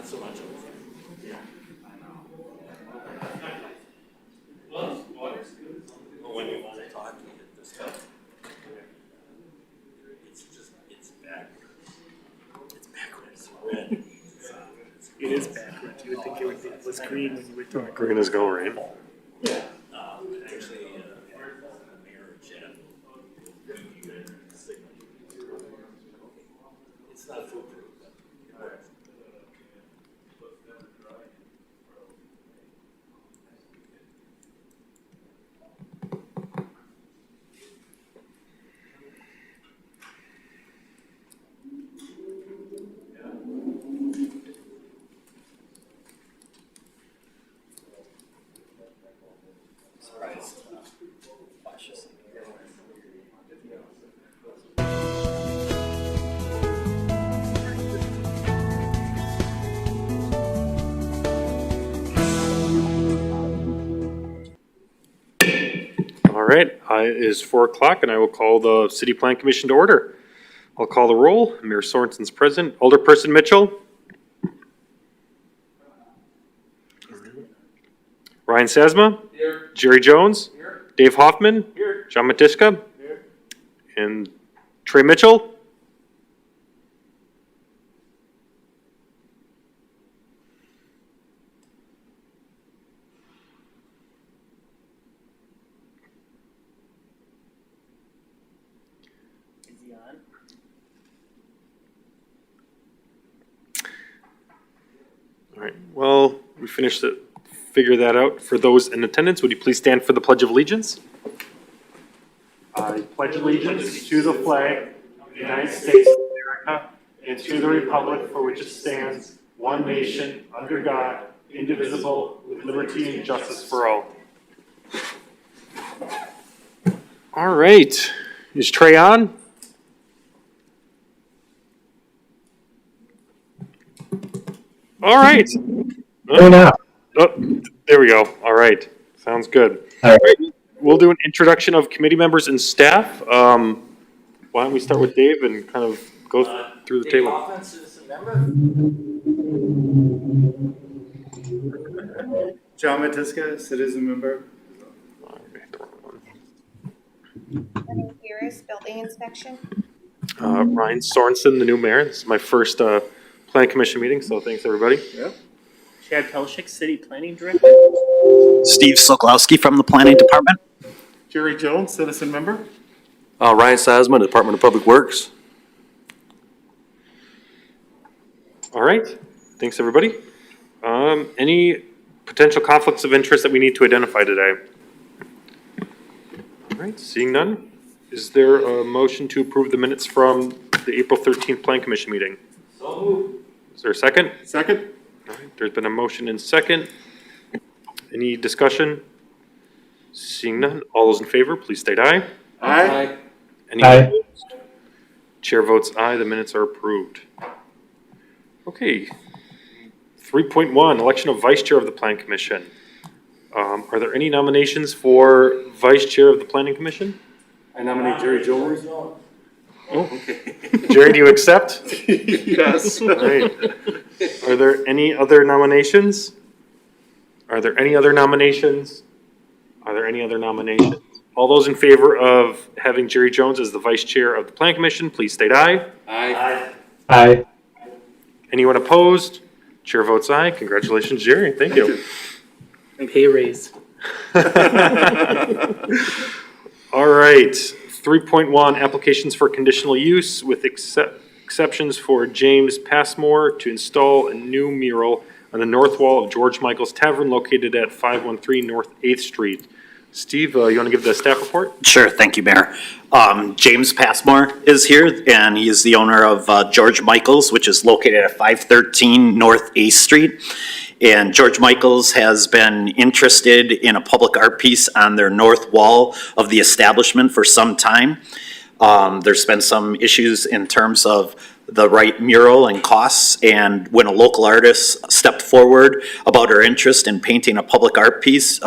not so much of a thing. Yeah. I know. Well, when you want to talk, you get this stuff. It's backwards. It's backwards. Red. It is backwards. You would think it was green when you were talking. Green is go, right? Yeah. Actually, Mayor Jen. It's not foolproof. Surprised. Cautious. All right, it is 4 o'clock and I will call the City Plan Commission to order. I'll call the roll. Mayor Sorensen's present. Alderperson Mitchell. Ryan Sasma. Here. Jerry Jones. Here. Dave Hoffman. Here. John Matiska. Here. And Trey Mitchell. Is he on? All right, well, we finished it. Figure that out. For those in attendance, would you please stand for the Pledge of Allegiance? I pledge allegiance to the flag of the United States of America and to the republic for which it stands, one nation, under God, indivisible, with liberty and justice for all. All right, is Trey on? All right. Oh, there we go. All right. Sounds good. All right. We'll do an introduction of committee members and staff. Why don't we start with Dave and kind of go through the Dave table? Hoffman, citizen member. John Matiska, citizen member. Running Harris, building inspection. Ryan Sorensen, the new mayor. This is my first plan commission meeting, so thanks everybody. Yep. Chad Pelchik, City Planning Director. Steve Sokolowski from the Planning Department. Jerry Jones, citizen member. Ryan Sasman, Department of Public Works. All right. Thanks everybody. Any potential conflicts of interest that we need to identify today? All right, seeing none. Is there a motion to approve the minutes from the April 13th Plan Commission meeting? So moved. Is there a second? Second. All right, there's been a motion and second. Any discussion? Seeing none, all those in favor, please state aye. Aye. Any opposed? Chair votes aye, the minutes are approved. Okay. 3.1, election of vice chair of the Plan Commission. Are there any nominations for vice chair of the Planning Commission? I nominate Jerry Jones. Oh, okay. Jerry, do you accept? Yes. All right. Are there any other nominations? Are there any other nominations? Are there any other nominations? All those in favor of having Jerry Jones as the vice chair of the Plan Commission, please state aye. Aye. Aye. Anyone opposed? Chair votes aye. Congratulations, Jerry. Thank you. Pay raise. All right. 3.1, applications for conditional use with exceptions for James Passmore to install a new mural on the north wall of George Michael's Tavern located at 513 North 8th Street. Steve, you want to give the staff report? Sure, thank you, Mayor. James Passmore is here, and he is the owner of George Michael's, which is located at 513 North 8th Street. And George Michael's has been interested in a public art piece on their north wall of the establishment for some time. There's been some issues in terms of the right mural and costs, and when a local artist stepped forward about her interest in painting a public art piece,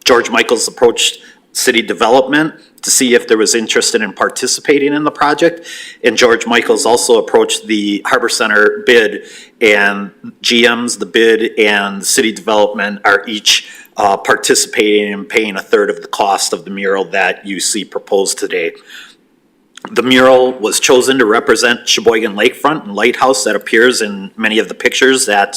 George Michael's approached city development to see if there was interest in participating in the project. And George Michaels also approached the Harbor Center bid, and GM's, the bid, and city development are each participating and paying a third of the cost of the mural that you see proposed today. The mural was chosen to represent Sheboygan Lakefront and Lighthouse that appears in many of the pictures that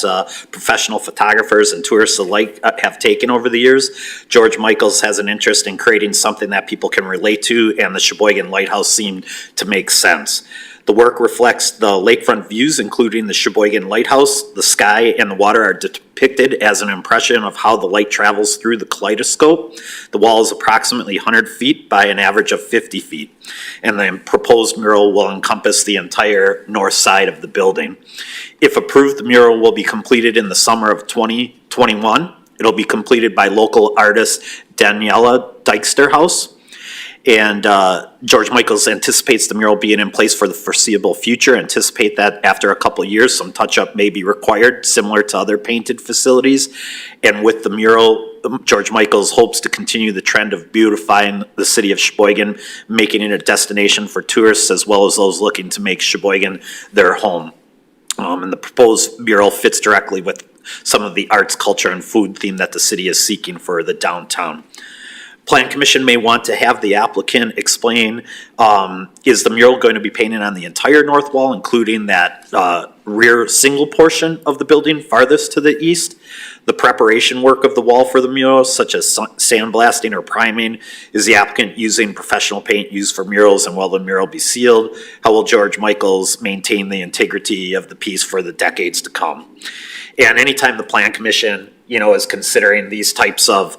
professional photographers and tourists alike have taken over the years. George Michaels has an interest in creating something that people can relate to, and the Sheboygan Lighthouse seemed to make sense. The work reflects the lakefront views, including the Sheboygan Lighthouse. The sky and the water are depicted as an impression of how the light travels through the kaleidoscope. The wall is approximately 100 feet by an average of 50 feet, and the proposed mural will encompass the entire north side of the building. If approved, the mural will be completed in the summer of 2021. It'll be completed by local artist Daniela Dyksterhouse. And George Michaels anticipates the mural being in place for the foreseeable future. Anticipate that after a couple of years, some touch-up may be required, similar to other painted facilities. And with the mural, George Michaels hopes to continue the trend of beautifying the city of Sheboygan, making it a destination for tourists as well as those looking to make Sheboygan their home. And the proposed mural fits directly with some of the arts, culture, and food theme that the city is seeking for the downtown. Plan Commission may want to have the applicant explain, is the mural going to be painted on the entire north wall, including that rear single portion of the building farthest to the east? The preparation work of the wall for the mural, such as sandblasting or priming, is the applicant using professional paint used for murals, and will the mural be sealed? How will George Michaels maintain the integrity of the piece for the decades to come? And anytime the Plan Commission, is considering these types of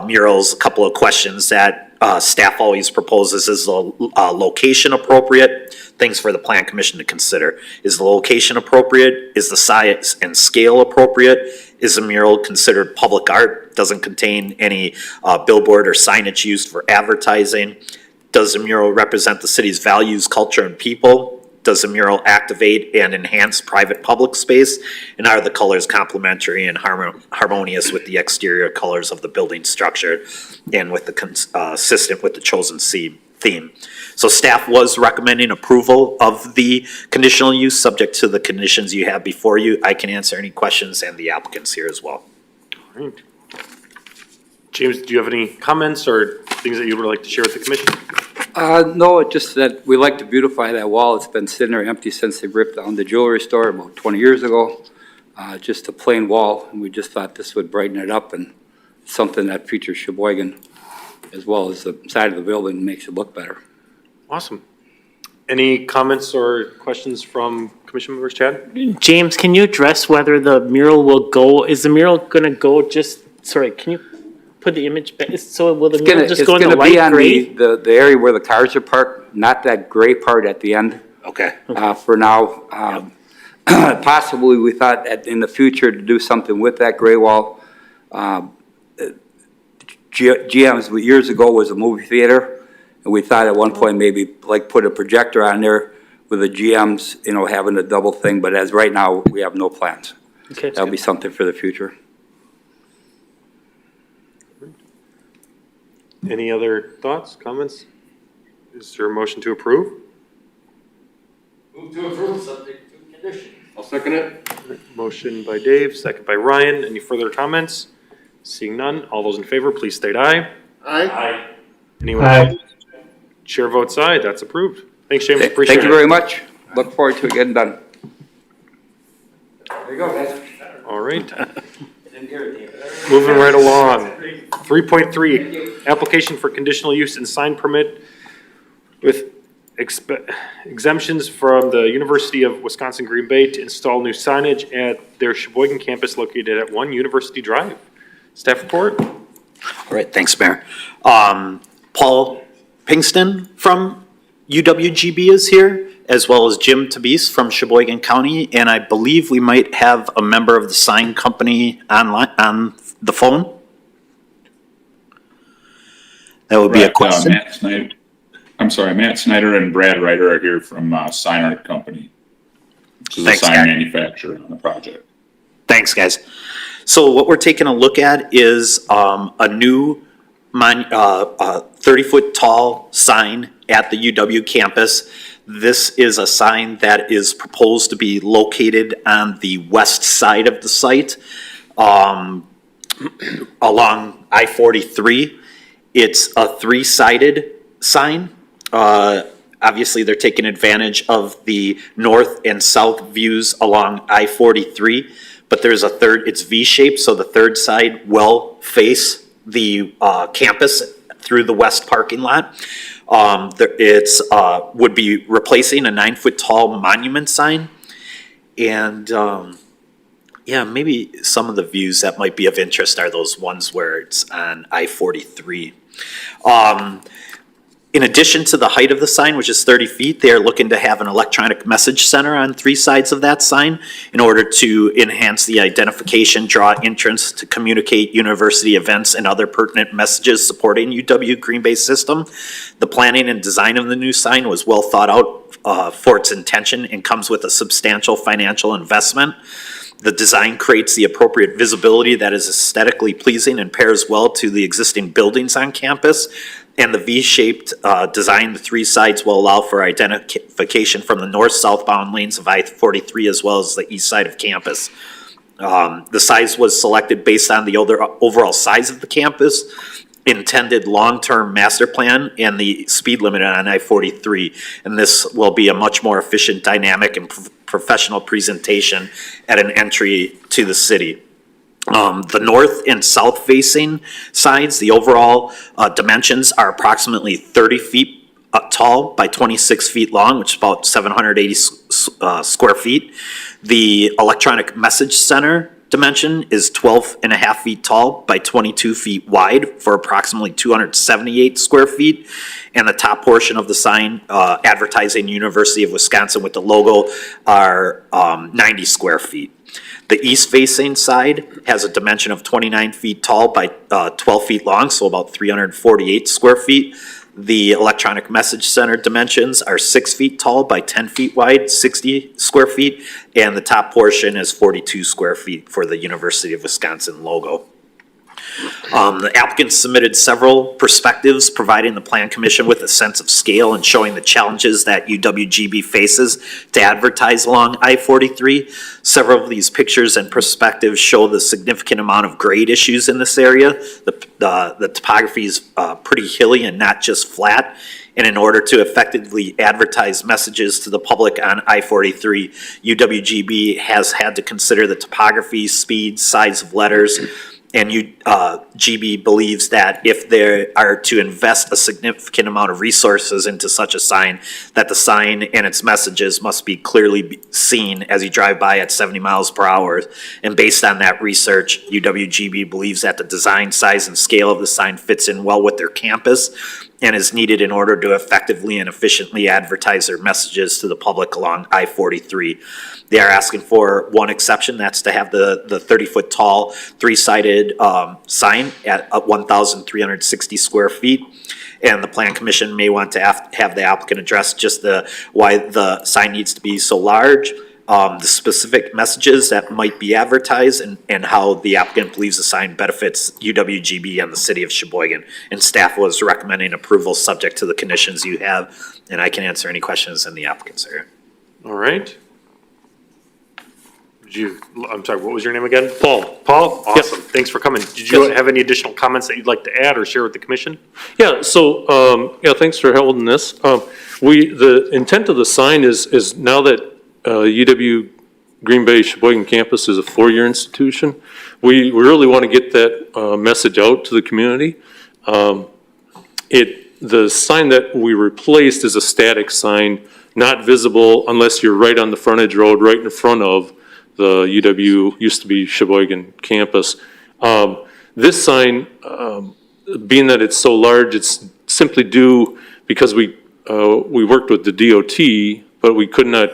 murals, a couple of questions that staff always proposes: is the location appropriate? Things for the Plan Commission to consider. Is the location appropriate? Is the size and scale appropriate? Is the mural considered public art? Doesn't contain any billboard or signage used for advertising? Does the mural represent the city's values, culture, and people? Does the mural activate and enhance private public space? And are the colors complementary and harmonious with the exterior colors of the building structure and with the consistent with the chosen theme? So staff was recommending approval of the conditional use, subject to the conditions you have before you. I can answer any questions, and the applicants here as well. All right. James, do you have any comments or things that you would like to share with the commission? No, just that we like to beautify that wall. It's been sitting there empty since they ripped down the jewelry store about 20 years ago. Just a plain wall, and we just thought this would brighten it up, and something that features Sheboygan as well as the side of the building makes it look better. Awesome. Any comments or questions from commission members? Chad? James, can you address whether the mural will go, is the mural gonna go just, sorry, can you put the image back? So will the mural just go in the light gray? The area where the cars are parked, not that gray part at the end. Okay. For now. Possibly, we thought in the future to do something with that gray wall. GM's years ago was a movie theater, and we thought at one point maybe like put a projector on there with the GM's, having a double thing, but as right now, we have no plans. Okay. That'll be something for the future. Any other thoughts, comments? Is there a motion to approve? Move to approve, subject to conditions. I'll second it. Motion by Dave, second by Ryan. Any further comments? Seeing none, all those in favor, please state aye. Aye. Anyone opposed? Chair votes aye, that's approved. Thanks, James, appreciate it. Thank you very much. Look forward to it getting done. There you go, guys. All right. Moving right along. 3.3, application for conditional use and sign permit with exemptions from the University of Wisconsin-Green Bay to install new signage at their Sheboygan campus located at 1 University Drive. Staff report? All right, thanks, Mayor. Paul Pinkston from UWGB is here, as well as Jim Tabis from Sheboygan County, and I believe we might have a member of the sign company on the phone. That would be a question. Matt Snyder and Brad Ryder are here from Sign Art Company, which is a Thanks, sign guys. manufacturer on the project. Thanks, guys. So what we're taking a look at is a new 30-foot tall sign at the UW campus. This is a sign that is proposed to be located on the west side of the site, along I-43. It's a 3-sided sign. Obviously, they're taking advantage of the north and south views along I-43, but there's a third, it's V-shaped, so the third side will face the campus through the west parking lot. It's would be replacing a 9-foot tall monument sign. And yeah, maybe some of the views that might be of interest are those ones where it's on I-43. In addition to the height of the sign, which is 30 feet, they are looking to have an electronic message center on 3 sides of that sign in order to enhance the identification, draw entrance to communicate university events and other pertinent messages supporting UW Green Bay system. The planning and design of the new sign was well thought out for its intention and comes with a substantial financial investment. The design creates the appropriate visibility that is aesthetically pleasing and pairs well to the existing buildings on campus. And the V-shaped design, the 3 sides will allow for identification from the north-southbound lanes of I-43 as well as the east side of campus. The size was selected based on the overall size of the campus, intended long-term master plan, and the speed limit on I-43. And this will be a much more efficient, dynamic, and professional presentation at an entry to the city. The north and south facing sides, the overall dimensions are approximately 30 feet tall by 26 feet long, which is about 780 square feet. The electronic message center dimension is 12.5 feet tall by 22 feet wide for approximately 278 square feet. And the top portion of the sign advertising University of Wisconsin with the logo are 90 square feet. The east-facing side has a dimension of 29 feet tall by 12 feet long, so about 348 square feet. The electronic message center dimensions are 6 feet tall by 10 feet wide, 60 square feet, and the top portion is 42 square feet for the University of Wisconsin logo. The applicant submitted several perspectives, providing the Plan Commission with a sense of scale and showing the challenges that UWGB faces to advertise along I-43. Several of these pictures and perspectives show the significant amount of grade issues in this area. The topography is pretty hilly and not just flat. And in order to effectively advertise messages to the public on I-43, UWGB has had to consider the topography, speed, size of letters. And GB believes that if they are to invest a significant amount of resources into such a sign, that the sign and its messages must be clearly seen as you drive by at 70 miles per hour. And based on that research, UWGB believes that the design, size, and scale of the sign fits in well with their campus and is needed in order to effectively and efficiently advertise their messages to the public along I-43. They are asking for one exception, that's to have the 30-foot tall, 3-sided sign at 1,360 square feet. And the Plan Commission may want to have the applicant address just why the sign needs to be so large, the specific messages that might be advertised, and how the applicant believes the sign benefits UWGB and the city of Sheboygan. And staff was recommending approval subject to the conditions you have, and I can answer any questions in the applicant's area. All right. I'm sorry, what was your name again? Paul. Paul, awesome. Thanks for coming. Did you have any additional comments that you'd like to add or share with the commission? Yeah, so, thanks for holding this. The intent of the sign is now that UW Green Bay Sheboygan campus is a 4-year institution, we really want to get that message out to the community. The sign that we replaced is a static sign, not visible unless you're right on the frontage road, right in front of the UW, used to be Sheboygan campus. This sign, being that it's so large, it's simply due because we worked with the DOT, but we could not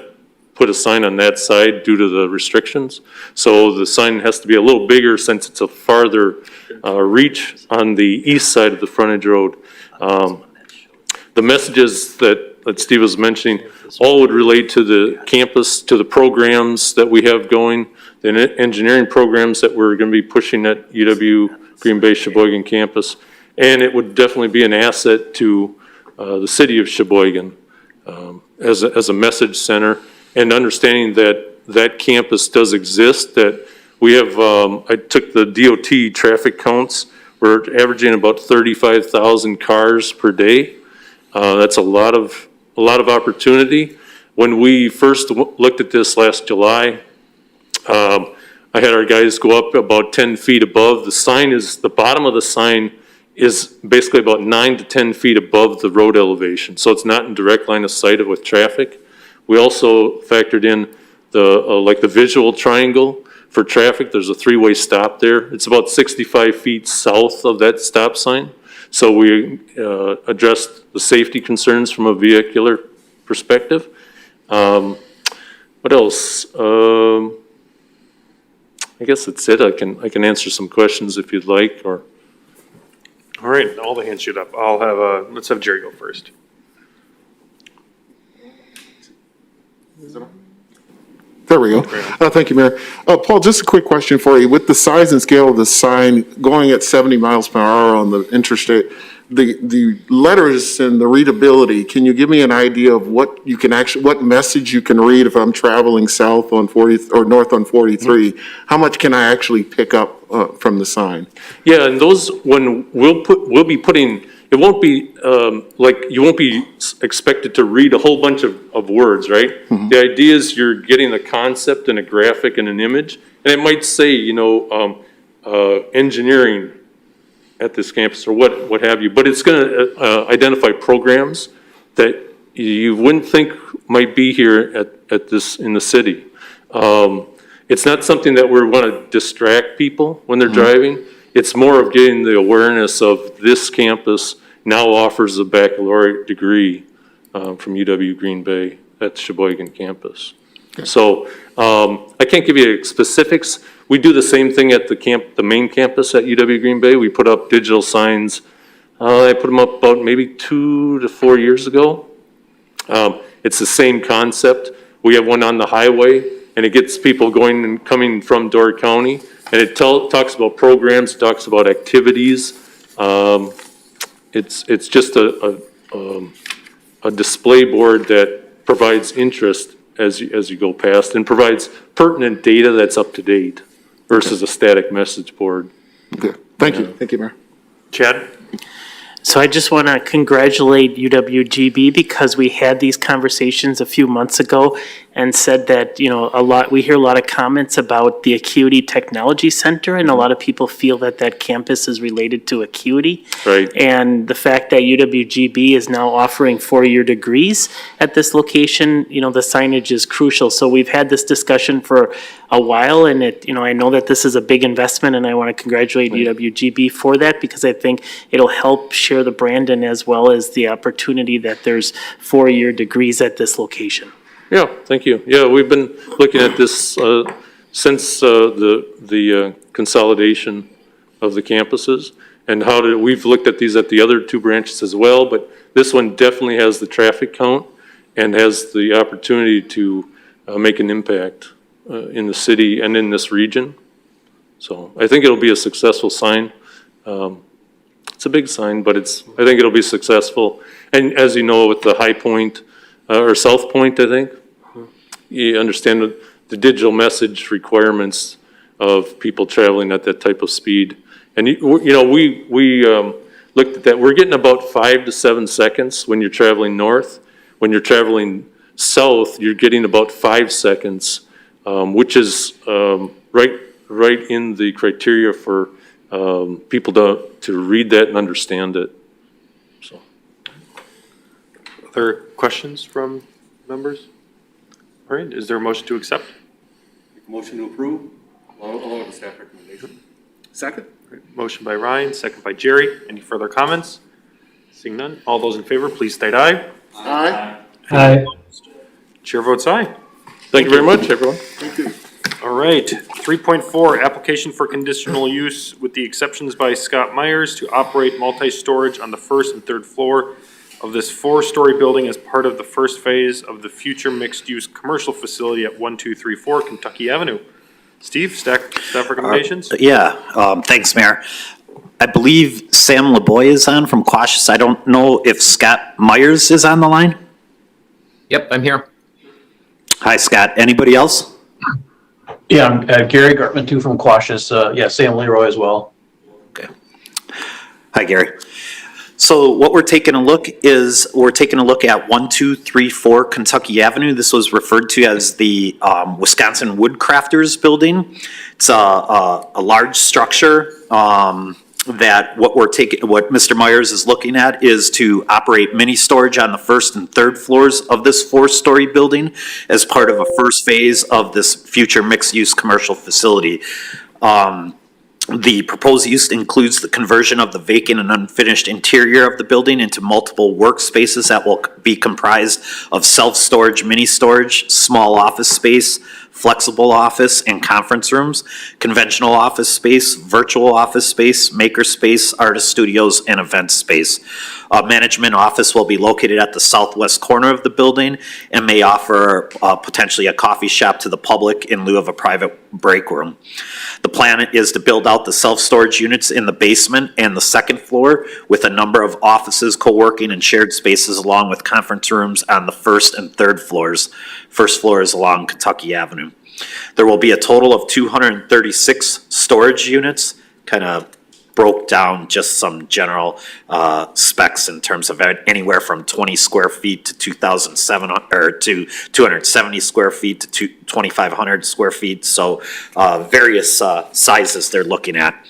put a sign on that side due to the restrictions. So the sign has to be a little bigger since it's a farther reach on the east side of the frontage road. The messages that Steve was mentioning all would relate to the campus, to the programs that we have going, the engineering programs that we're going to be pushing at UW Green Bay Sheboygan campus, And it would definitely be an asset to the city of Sheboygan as a message center, and understanding that that campus does exist, that we have, I took the DOT traffic counts, we're averaging about 35,000 cars per day. That's a lot of opportunity. When we first looked at this last July, I had our guys go up about 10 feet above. The bottom of the sign is basically about 9 to 10 feet above the road elevation, so it's not in direct line of sight with traffic. We also factored in the visual triangle for traffic. There's a three-way stop there. It's about 65 feet south of that stop sign. So we addressed the safety concerns from a vehicular perspective. What else? I guess that's it. I can answer some questions if you'd like, or. All right, all the hands shoot up. Let's have Jerry go first. There we go. Thank you, Mayor. Paul, just a quick question for you. With the size and scale of the sign going at 70 miles per hour on the interstate, the letters and the readability, can you give me an idea of what message you can read if I'm traveling south on 40 or north on 43? How much can I actually pick up from the sign? Yeah, and those, when we'll be putting, it won't be, you won't be expected to read a whole bunch of words, right? Mm-hmm. The idea is you're getting a concept and a graphic and an image, and it might say, engineering at this campus or what have you, but it's gonna identify programs that you wouldn't think might be here at this, in the city. It's not something that we want to distract people when they're driving. It's more of getting the awareness of this campus now offers a baccalaureate degree from UW Green Bay at the Sheboygan campus. Okay. So I can't give you specifics. We do the same thing at the main campus at UW Green Bay. We put up digital signs. I put them up about maybe 2 to 4 years ago. It's the same concept. We have one on the highway, and it gets people going and coming from Door County. And it talks about programs, talks about activities. It's just a display board that provides interest as you go past, and provides pertinent data that's up to date versus a static message board. Okay, thank you. Thank you, Mayor. Chad? So I just want to congratulate UWGB because we had these conversations a few months ago and said that, we hear a lot of comments about the Acuity Technology Center, and a lot of people feel that that campus is related to Acuity. Right. And the fact that UWGB is now offering 4-year degrees at this location, the signage is crucial. So we've had this discussion for a while, and I know that this is a big investment, and I want to congratulate UWGB for that, because I think it'll help share the brand, and as well as the opportunity that there's 4-year degrees at this location. Yeah, thank you. Yeah, we've been looking at this since the consolidation of the campuses, and we've looked at these at the other 2 branches as well, but this one definitely has the traffic count and has the opportunity to make an impact in the city and in this region. So I think it'll be a successful sign. It's a big sign, but I think it'll be successful. And as you know, with the High Point, or South Point, I think, you understand the digital message requirements of people traveling at that type of speed. And we looked at that. We're getting about 5 to 7 seconds when you're traveling north. When you're traveling south, you're getting about 5 seconds, which is right in the criteria for people to read that and understand it. So, Other questions from members? All right, is there a motion to accept? Motion to approve, along with the staff recommendation. Second. All right, motion by Ryan, second by Jerry. Any further comments? Seeing none, all those in favor, please state aye. Aye. Aye. Chair votes aye. thank you very much, everyone. Thank you. All right, 3.4, application for conditional use with the exceptions by Scott Myers to operate multi-storage on the 1st and 3rd floor of this 4-story building as part of the first phase of the future mixed-use commercial facility at 1234 Kentucky Avenue. Steve, staff recommendations? Thanks, Mayor. I believe Sam LeBoy is on from Quashis. I don't know if Scott Myers is on the line. Yep, I'm here. Hi, Scott. Anybody else? Yeah, I'm Gary Gartman too from Quashis. Yeah, Sam Leroy as well. Hi, Gary. So what we're taking a look at 1234 Kentucky Avenue. This was referred to as the Wisconsin Woodcrafters Building. It's a large structure that what Mr. Myers is looking at is to operate mini storage on the first and third floors of this 4-story building as part of a first phase of this future mixed-use commercial facility. The proposed use includes the conversion of the vacant and unfinished interior of the building into multiple workspaces that will be comprised of self-storage, mini storage, small office space, flexible office and conference rooms, conventional office space, virtual office space, maker space, artist studios, and event space. A management office will be located at the southwest corner of the building and may offer potentially a coffee shop to the public in lieu of a private break room. The plan is to build out the self-storage units in the basement and the second floor with a number of offices, co-working, and shared spaces along with conference rooms on the first and third floors. First floor is along Kentucky Avenue. There will be a total of 236 storage units, kind of broke down just some general specs in terms of anywhere from 20 square feet to 2,700 or to 270 square feet to 2,500 square feet. So various sizes they're looking at.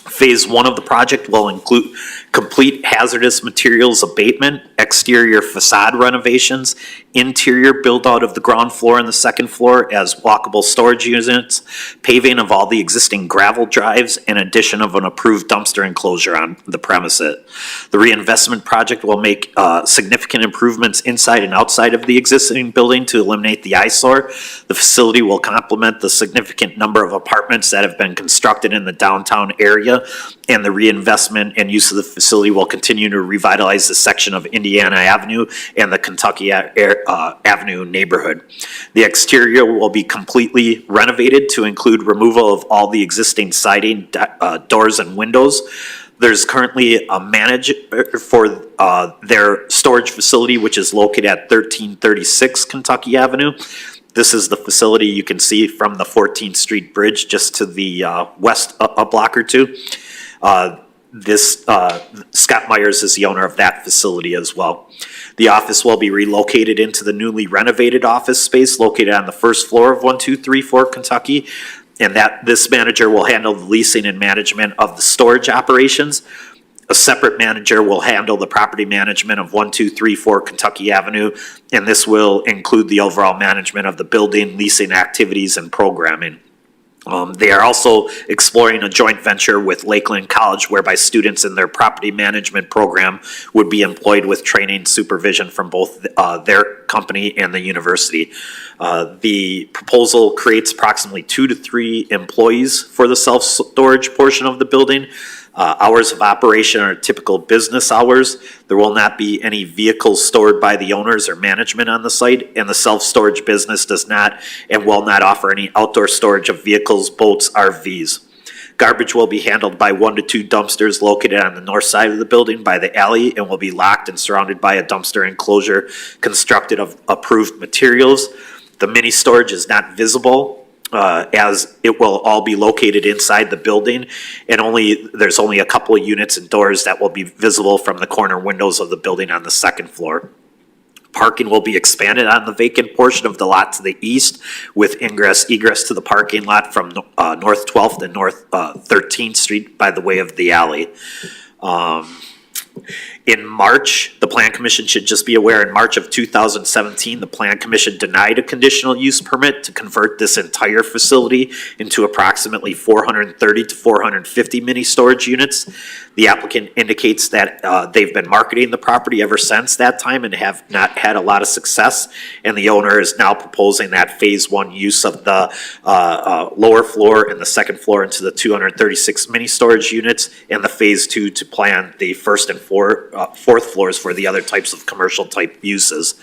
Phase 1 of the project will include complete hazardous materials abatement, exterior facade renovations, interior build-out of the ground floor and the second floor as walkable storage units, paving of all the existing gravel drives, and addition of an approved dumpster enclosure on the premises. The reinvestment project will make significant improvements inside and outside of the existing building to eliminate the eyesore. The facility will complement the significant number of apartments that have been constructed in the downtown area, and the reinvestment and use of the facility will continue to revitalize the section of Indiana Avenue and the Kentucky Avenue neighborhood. The exterior will be completely renovated to include removal of all the existing siding, doors, and windows. There's currently a manager for their storage facility, which is located at 1336 Kentucky Avenue. This is the facility you can see from the 14th Street Bridge just to the west a block or two. Scott Myers is the owner of that facility as well. The office will be relocated into the newly renovated office space located on the first floor of 1234 Kentucky, and that this manager will handle the leasing and management of the storage operations. A separate manager will handle the property management of 1234 Kentucky Avenue, and this will include the overall management of the building, leasing activities, and programming. They are also exploring a joint venture with Lakeland College whereby students in their property management program would be employed with training supervision from both their company and the university. The proposal creates approximately 2 to 3 employees for the self-storage portion of the building. Hours of operation are typical business hours. There will not be any vehicles stored by the owners or management on the site, and the self-storage business does not and will not offer any outdoor storage of vehicles, boats, RVs. Garbage will be handled by 1 to 2 dumpsters located on the north side of the building by the alley and will be locked and surrounded by a dumpster enclosure constructed of approved materials. The mini storage is not visible as it will all be located inside the building, and there's only a couple of units and doors that will be visible from the corner windows of the building on the second floor. Parking will be expanded on the vacant portion of the lot to the east with egress to the parking lot from North 12th and North 13th Street by the way of the alley. In March, the Plan Commission should just be aware, in March of 2017, the Plan Commission denied a conditional use permit to convert this entire facility into approximately 430 to 450 mini storage units. The applicant indicates that they've been marketing the property ever since that time and have not had a lot of success. And the owner is now proposing that phase 1 use of the lower floor and the second floor into the 236 mini storage units, and the phase 2 to plan the first and fourth floors for the other types of commercial type uses.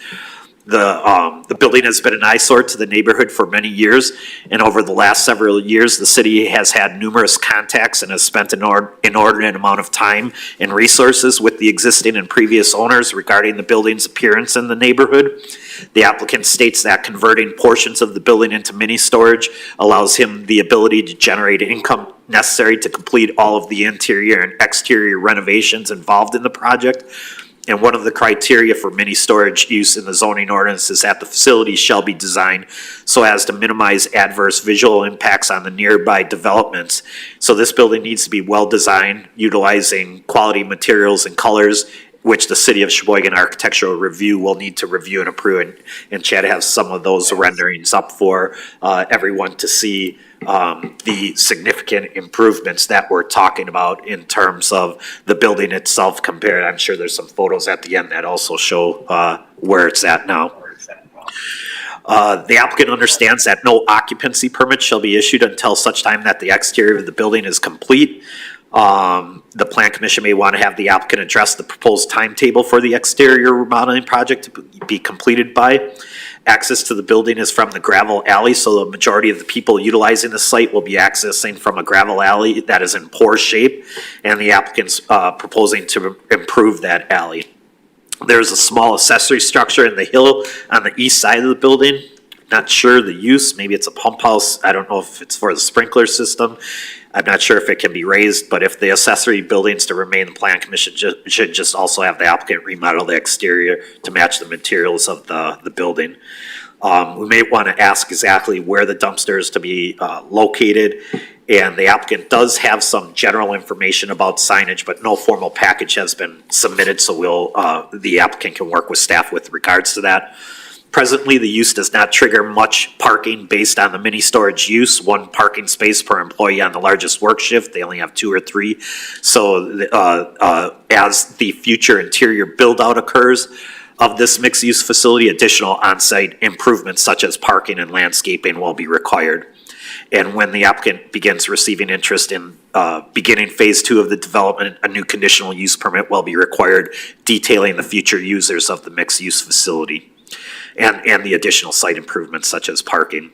The building has been an eyesore to the neighborhood for many years, and over the last several years, the city has had numerous contacts and has spent an inordinate amount of time and resources with the existing and previous owners regarding the building's appearance in the neighborhood. The applicant states that converting portions of the building into mini storage allows him the ability to generate income necessary to complete all of the interior and exterior renovations involved in the project. And one of the criteria for mini storage use in the zoning ordinance is that the facility shall be designed so as to minimize adverse visual impacts on the nearby developments. So this building needs to be well designed, utilizing quality materials and colors, which the City of Sheboygan Architectural Review will need to review and approve. And Chad has some of those renderings up for everyone to see the significant improvements that we're talking about in terms of the building itself compared. I'm sure there's some photos at the end that also show where it's at now. The applicant understands that no occupancy permit shall be issued until such time that the exterior of the building is complete. The Plan Commission may want to have the applicant address the proposed timetable for the exterior remodeling project to be completed by. Access to the building is from the gravel alley, so the majority of the people utilizing the site will be accessing from a gravel alley that is in poor shape, and the applicant's proposing to improve that alley. There's a small accessory structure in the hill on the east side of the building. Not sure the use, maybe it's a pump house. I don't know if it's for the sprinkler system. I'm not sure if it can be raised, but if the accessory buildings to remain, the Plan Commission should just also have the applicant remodel the exterior to match the materials of the building. We may want to ask exactly where the dumpster is to be located, and the applicant does have some general information about signage, but no formal package has been submitted, so the applicant can work with staff with regards to that. Presently, the use does not trigger much parking based on the mini storage use, one parking space per employee on the largest work shift. They only have 2 or 3. So as the future interior build out occurs of this mixed use facility, additional on-site improvements such as parking and landscaping will be required. And when the applicant begins receiving interest in beginning phase 2 of the development, a new conditional use permit will be required detailing the future users of the mixed use facility. And the additional site improvements such as parking.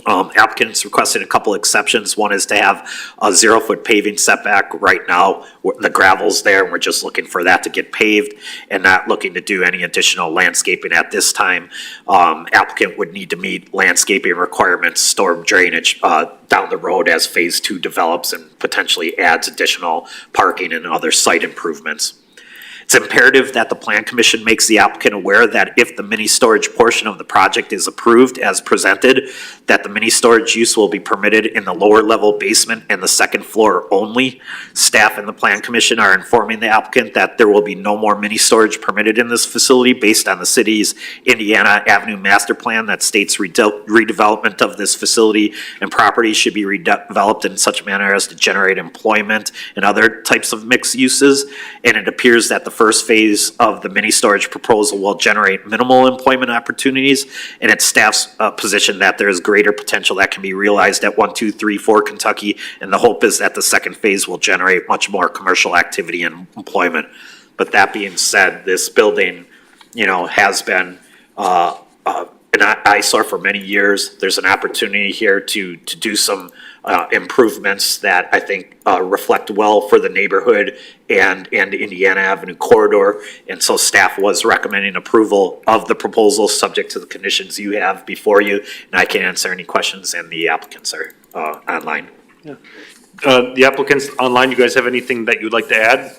Applicants requested a couple exceptions. One is to have a 0-foot paving setback. Right now, the gravel's there, and we're just looking for that to get paved and not looking to do any additional landscaping at this time. Applicant would need to meet landscaping requirements, storm drainage down the road as phase 2 develops and potentially adds additional parking and other site improvements. It's imperative that the Plan Commission makes the applicant aware that if the mini storage portion of the project is approved as presented, that the mini storage use will be permitted in the lower level basement and the second floor only. Staff and the Plan Commission are informing the applicant that there will be no more mini storage permitted in this facility based on the city's Indiana Avenue Master Plan that states redevelopment of this facility and property should be redeveloped in such manner as to generate employment and other types of mixed uses. And it appears that the first phase of the mini storage proposal will generate minimal employment opportunities, and it's staff's position that there is greater potential that can be realized at 1234 Kentucky, and the hope is that the second phase will generate much more commercial activity and employment. But that being said, this building, has been an eyesore for many years. There's an opportunity here to do some improvements that I think reflect well for the neighborhood and Indiana Avenue corridor. And so staff was recommending approval of the proposal subject to the conditions you have before you. And I can answer any questions, and the applicants are online. Yeah. The applicants online, you guys have anything that you'd like to add?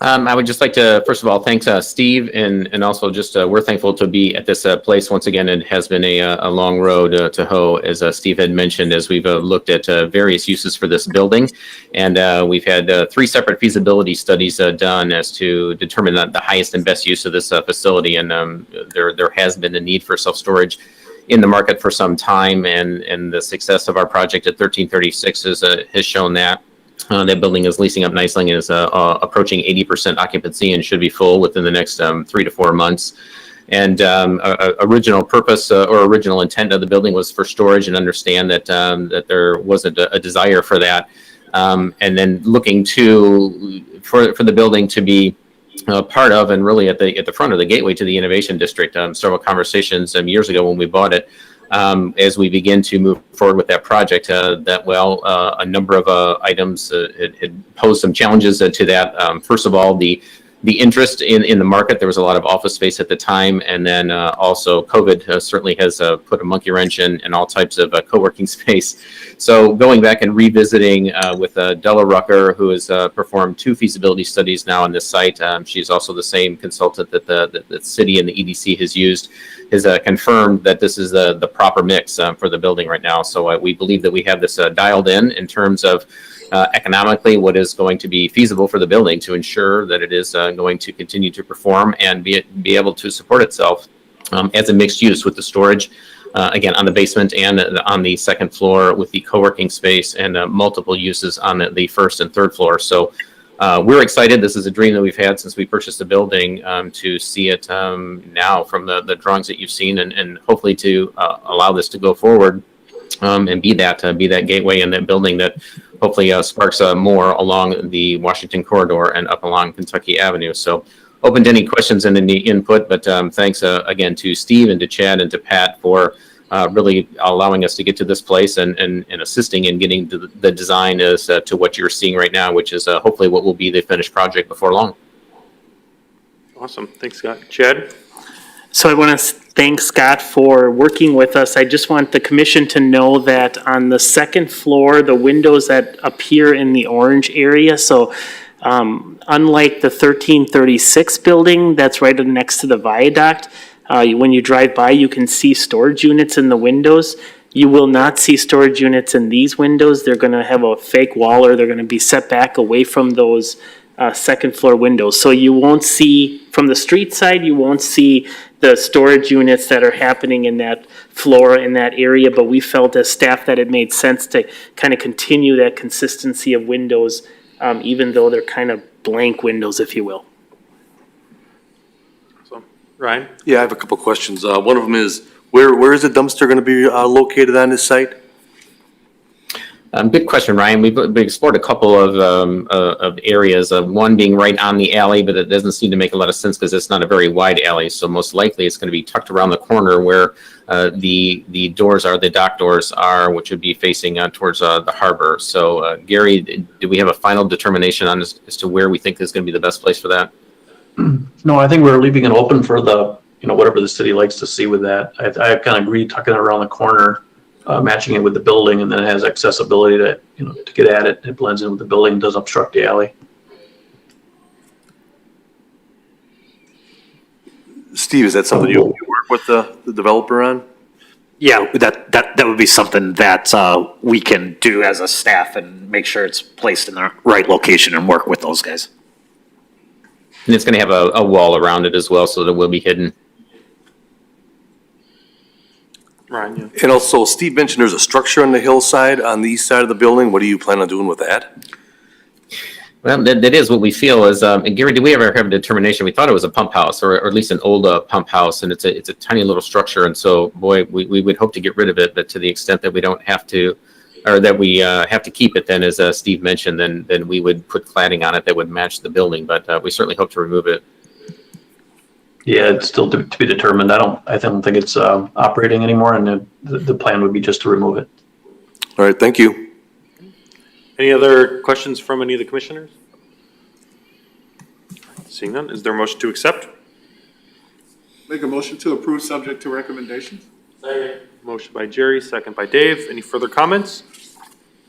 I would just like to, first of all, thanks Steve, and also just we're thankful to be at this place once again. It has been a long road to hoe, as Steve had mentioned, as we've looked at various uses for this building. And we've had 3 separate feasibility studies done as to determine the highest and best use of this facility. And there has been a need for self-storage in the market for some time, and the success of our project at 1336 has shown that. That building is leasing up nicely and is approaching 80% occupancy and should be full within the next 3 to 4 months. And original purpose or original intent of the building was for storage, and understand that that there wasn't a desire for that. And then looking for the building to be part of and really at the front of the gateway to the Innovation District. Several conversations years ago when we bought it. As we begin to move forward with that project, a number of items had posed some challenges to that. First of all, the interest in the market. There was a lot of office space at the time, and then also COVID certainly has put a monkey wrench in all types of co-working space. So going back and revisiting with Della Rucker, who has performed 2 feasibility studies now on this site. She's also the same consultant that the city and the EDC has used, has confirmed that this is the proper mix for the building right now. So we believe that we have this dialed in terms of economically what is going to be feasible for the building to ensure that it is going to continue to perform and be able to support itself as a mixed use with the storage, again, on the basement and on the second floor with the co-working space and multiple uses on the first and third floor. So we're excited. This is a dream that we've had since we purchased the building to see it now from the drawings that you've seen and hopefully to allow this to go forward and be that gateway in that building that hopefully sparks more along the Washington corridor and up along Kentucky Avenue. So open to any questions and any input, but thanks again to Steve and to Chad and to Pat for really allowing us to get to this place and assisting in getting the design as to what you're seeing right now, which is hopefully what will be the finished project before long. Awesome. Thanks, Scott. Chad? So I want to thank Scott for working with us. I just want the commission to know that on the second floor, the windows that appear in the orange area, so unlike the 1336 building that's right next to the viaduct, when you drive by, you can see storage units in the windows. You will not see storage units in these windows. They're going to have a fake wall, or they're going to be set back away from those second floor windows. So you won't see, from the street side, you won't see the storage units that are happening in that floor, in that area, but we felt as staff that it made sense to kind of continue that consistency of windows, even though they're kind of blank windows, if you will. So, Ryan? Yeah, I have a couple questions. One of them is, where is the dumpster going to be located on this site? Good question, Ryan. We've explored a couple of areas, one being right on the alley, but it doesn't seem to make a lot of sense because it's not a very wide alley. So most likely it's going to be tucked around the corner where the doors are, the dock doors are, which would be facing towards the harbor. So Gary, do we have a final determination on as to where we think is going to be the best place for that? No, I think we're leaving it open for whatever the city likes to see with that. I kind of agree tucking it around the corner. Matching it with the building, and then it has accessibility to get at it. It blends in with the building, doesn't obstruct the alley. Steve, is that something you work with the developer on? Yeah, that would be something that we can do as a staff and make sure it's placed in the right location and work with those guys. And it's going to have a wall around it as well, so that it will be hidden. Ryan, yeah. And also, Steve mentioned there's a structure on the hillside on the east side of the building. What do you plan on doing with that? Well, that is what we feel is, and Gary, did we ever have a determination? We thought it was a pump house or at least an old pump house, and it's a tiny little structure. And so, boy, we would hope to get rid of it, but to the extent that we don't have to, or that we have to keep it, then as Steve mentioned, then we would put cladding on it that would match the building, but we certainly hope to remove it. Yeah, it's still to be determined. I don't think it's operating anymore, and the plan would be just to remove it. All right, thank you. Any other questions from any of the commissioners? Seeing none, is there a motion to accept? Make a motion to approve subject to recommendations? Motion by Jerry, second by Dave. Any further comments?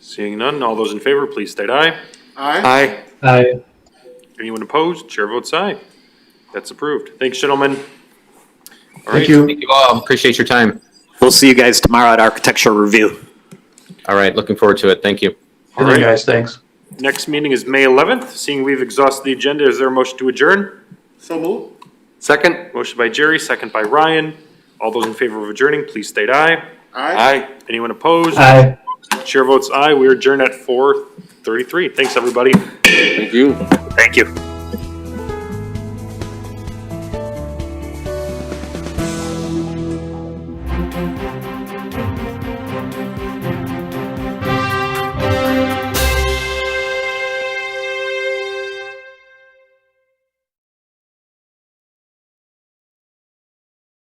Seeing none, all those in favor, please state aye. Aye. Aye. Anyone opposed? Chair votes aye. That's approved. Thanks, gentlemen. All right. Thank you. Thank you all. Appreciate your time. We'll see you guys tomorrow at architectural review. All right, looking forward to it. Thank you. All Good night, right. guys. Thanks. Next meeting is May 11th. Seeing we've exhausted the agenda, is there a motion to adjourn? So move. Second? Motion by Jerry, second by Ryan. All those in favor of adjourning, please state aye. Aye. Anyone opposed? Aye. Chair votes aye. We adjourn at 4:33. Thanks, everybody. Thank you. Thank you.